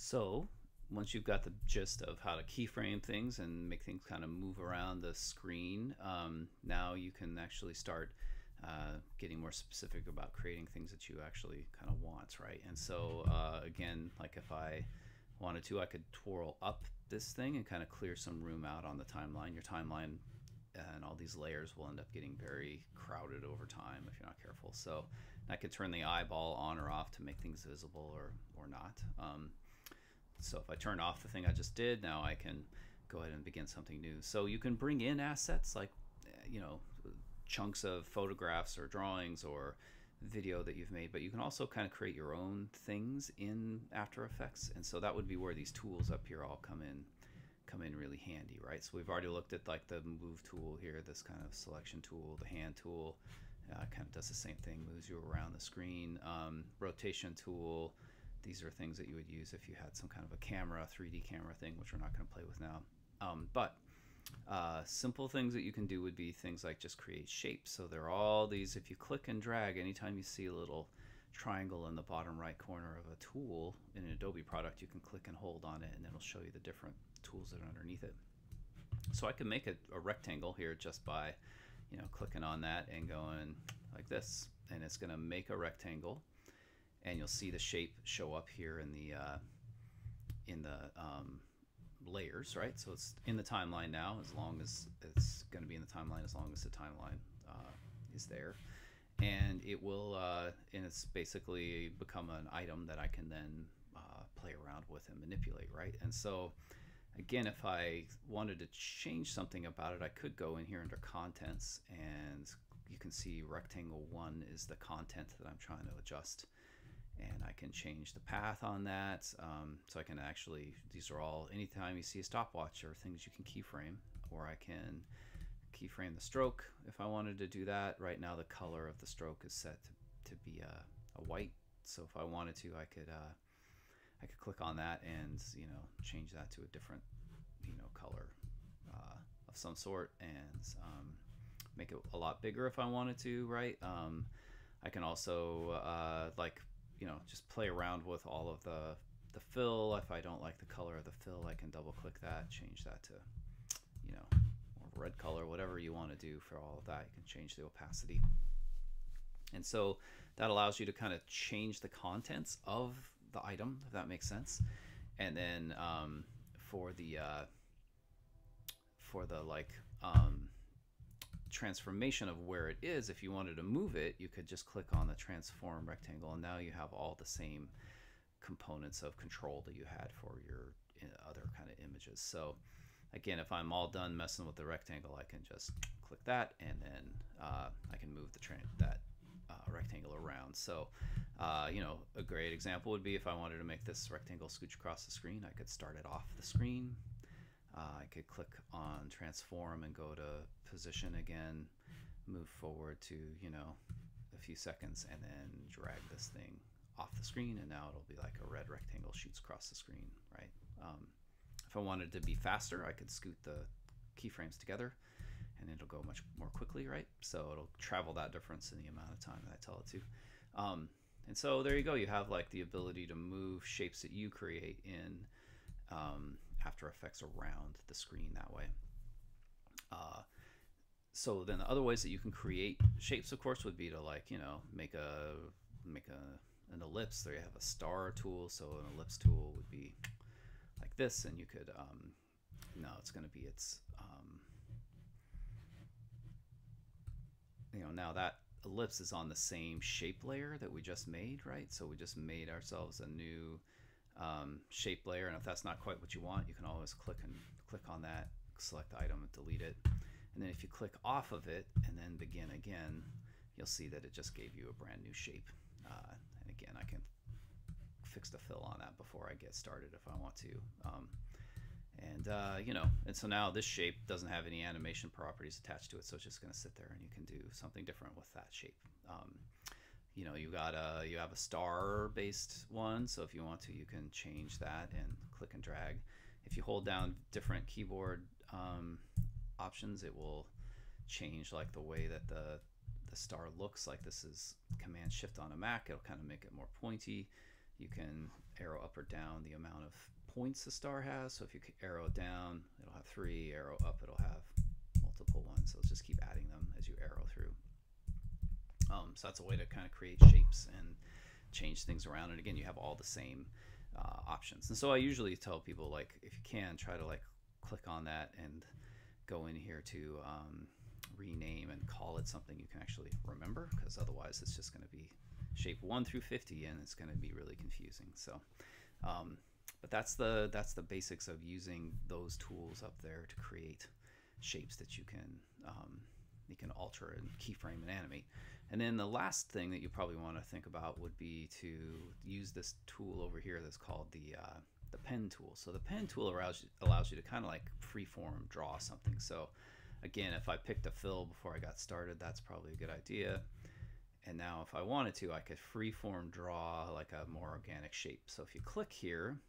So once you've got the gist of how to keyframe things and make things kind of move around the screen, now you can actually start getting more specific about creating things that you actually kind of want, right? And so again, like if I wanted to, I could twirl up this thing and kind of clear some room out on the timeline. Your timeline and all these layers will end up getting very crowded over time if you're not careful. So I could turn the eyeball on or off to make things visible or not. So if I turn off the thing I just did, now I can go ahead and begin something new. So you can bring in assets like, you know, chunks of photographs or drawings or video that you've made, but you can also kind of create your own things in After Effects. And so that would be where these tools up here all come in really handy, right? So we've already looked at like the move tool here, this kind of selection tool, the hand tool, kind of does the same thing, moves you around the screen. Rotation tool, these are things that you would use if you had some kind of a camera, 3D camera thing, which we're not going to play with now. But simple things that you can do would be things like just create shapes. So there are all these, if you click and drag, anytime you see a little triangle in the bottom right corner of a tool in an Adobe product, you can click and hold on it and it'll show you the different tools that are underneath it. So I can make a rectangle here just by, you know, clicking on that and going like this, and it's going to make a rectangle, and you'll see the shape show up here in the layers, right? So it's in the timeline now, as long as it's going to be in the timeline, as long as the timeline is there, and it will and it's basically become an item that I can then play around with and manipulate, right? And so again, if I wanted to change something about it, I could go in here under contents, and you can see rectangle 1 is the content that I'm trying to adjust, and I can change the path on that. So I can actually, these are all, anytime you see a stopwatch or things you can keyframe, or I can keyframe the stroke if I wanted to do that. Right now the color of the stroke is set to be a white, so if I wanted to, I could click on that and, you know, change that to a different, you know, color of some sort, and make it a lot bigger if I wanted to, right? I can also like, you know, just play around with all of the fill. If I don't like the color of the fill, I can double click that, change that to, you know, more red color, whatever you want to do for all of that. You can change the opacity. And so that allows you to kind of change the contents of the item, if that makes sense. And then for the like transformation of where it is, if you wanted to move it, you could just click on the transform rectangle, and now you have all the same components of control that you had for your other kind of images. So again, if I'm all done messing with the rectangle, I can just click that, and then I can move that rectangle around. So you know, a great example would be if I wanted to make this rectangle scooch across the screen, I could start it off the screen. I could click on transform and go to position again, move forward to, you know, a few seconds, and then drag this thing off the screen, and now it'll be like a red rectangle shoots across the screen, right? If I wanted to be faster, I could scoot the keyframes together, and it'll go much more quickly, right? So it'll travel that difference in the amount of time that I tell it to. And so there you go. You have like the ability to move shapes that you create in After Effects around the screen that way. So then the other ways that you can create shapes, of course, would be to, like, you know, make an ellipse. There you have a star tool. So an ellipse tool would be like this, and you could no, it's going to be you know, now that ellipse is on the same shape layer that we just made, right? So we just made ourselves a new shape layer, and if that's not quite what you want, you can always click on that, select the item and delete it, and then if you click off of it and then begin again, you'll see that it just gave you a brand new shape. And again, I can fix the fill on that before I get started if I want to. You know, and so now this shape doesn't have any animation properties attached to it, so it's just going to sit there, and you can do something different with that shape. You know, you have a star based one, so if you want to, you can change that and click and drag. If you hold down different keyboard options, it will change like the way that the star looks. Like this is Command Shift on a Mac, it'll kind of make it more pointy. You can arrow up or down the amount of points the star has. So if you arrow down, it'll have 3. Arrow up, it'll have multiple ones. So let's just keep adding them as you arrow through. So that's a way to kind of create shapes and change things around. And again, you have all the same options. And so I usually tell people, like, if you can, try to like click on that and go in here to rename and call it something you can actually remember, because otherwise it's just going to be shape 1 through 50 and it's going to be really confusing. So but that's the basics of using those tools up there to create shapes that you can alter and keyframe and animate. And then the last thing that you probably want to think about would be to use this tool over here that's called the pen tool. So the pen tool allows you to kind of like freeform draw something. So again, if I picked a fill before I got started, that's probably a good idea. And now if I wanted to, I could freeform draw like a more organic shape. So if you click here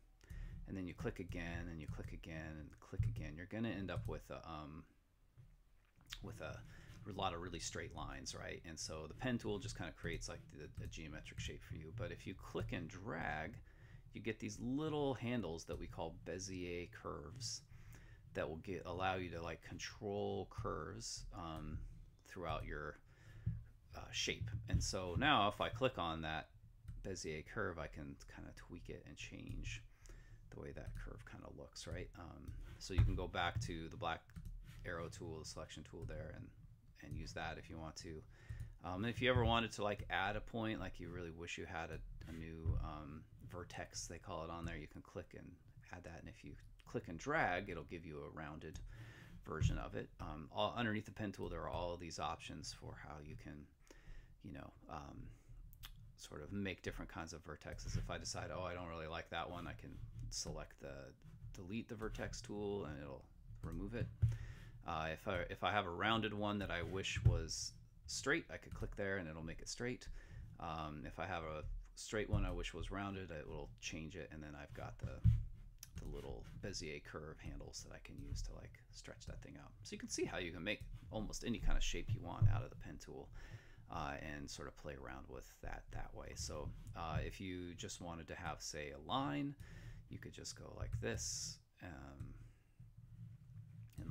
and then you click again and you click again and click again, you're going to end up with a lot of really straight lines, right? And so the pen tool just kind of creates like the geometric shape for you. But if you click and drag, you get these little handles that we call Bezier curves that will allow you to like control curves throughout your shape. And so now if I click on that Bezier curve, I can kind of tweak it and change the way that curve kind of looks, right? So you can go back to the black arrow tool, the selection tool there, and use that if you want to. If you ever wanted to like add a point, like you really wish you had a new vertex, they call it, on there, you can click and add that. And if you click and drag, it'll give you a rounded version of it. Underneath the pen tool, there are all of these options for how you can, sort of make different kinds of vertexes. If I decide, oh, I don't really like that one, I can delete the vertex tool and it'll remove it. If I have a rounded one that I wish was straight, I could click there and it'll make it straight. If I have a straight one I wish was rounded, it will change it, and then I've got the little Bezier curve handles that I can use to like stretch that thing out. So you can see how you can make almost any kind of shape you want out of the pen tool and sort of play around with that way. So if you just wanted to have, say, a line, you could just go like this and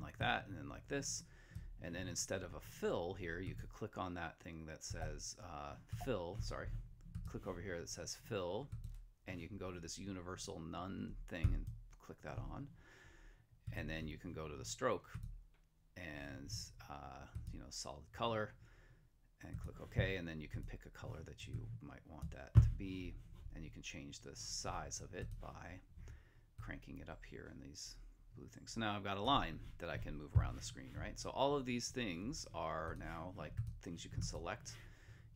like that, and then like this. And then instead of a fill here, you could click on that thing that says click over here that says fill, and you can go to this universal none thing and click that on. And then you can go to the stroke and solid color and click OK, and then you can pick a color that you might want that to be, and you can change the size of it by cranking it up here in these blue things. So now I've got a line that I can move around the screen, right? So all of these things are now like things you can select.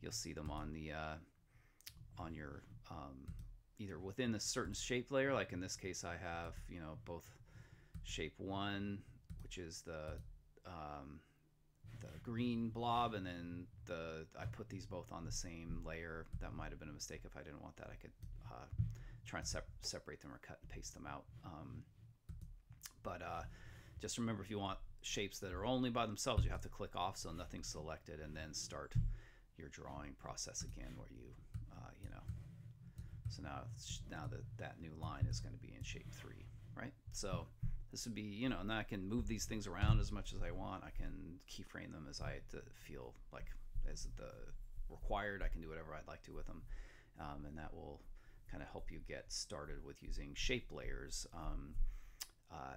You'll see them on the on your either within a certain shape layer, like in this case I have both shape 1, which is the green blob, and then I put these both on the same layer. That might have been a mistake. If I didn't want that, I could try and separate them or cut and paste them out. But just remember, if you want shapes that are only by themselves, you have to click off so nothing's selected, and then start your drawing process again, where you so now that new line is going to be in shape 3, right? So this would be, and I can move these things around as much as I want. I can keyframe them as I feel like as the required. I can do whatever I'd like to with them, and that will kind of help you get started with using shape layers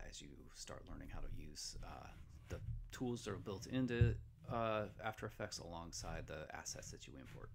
as you start learning how to use the tools that are built into After Effects alongside the assets that you import.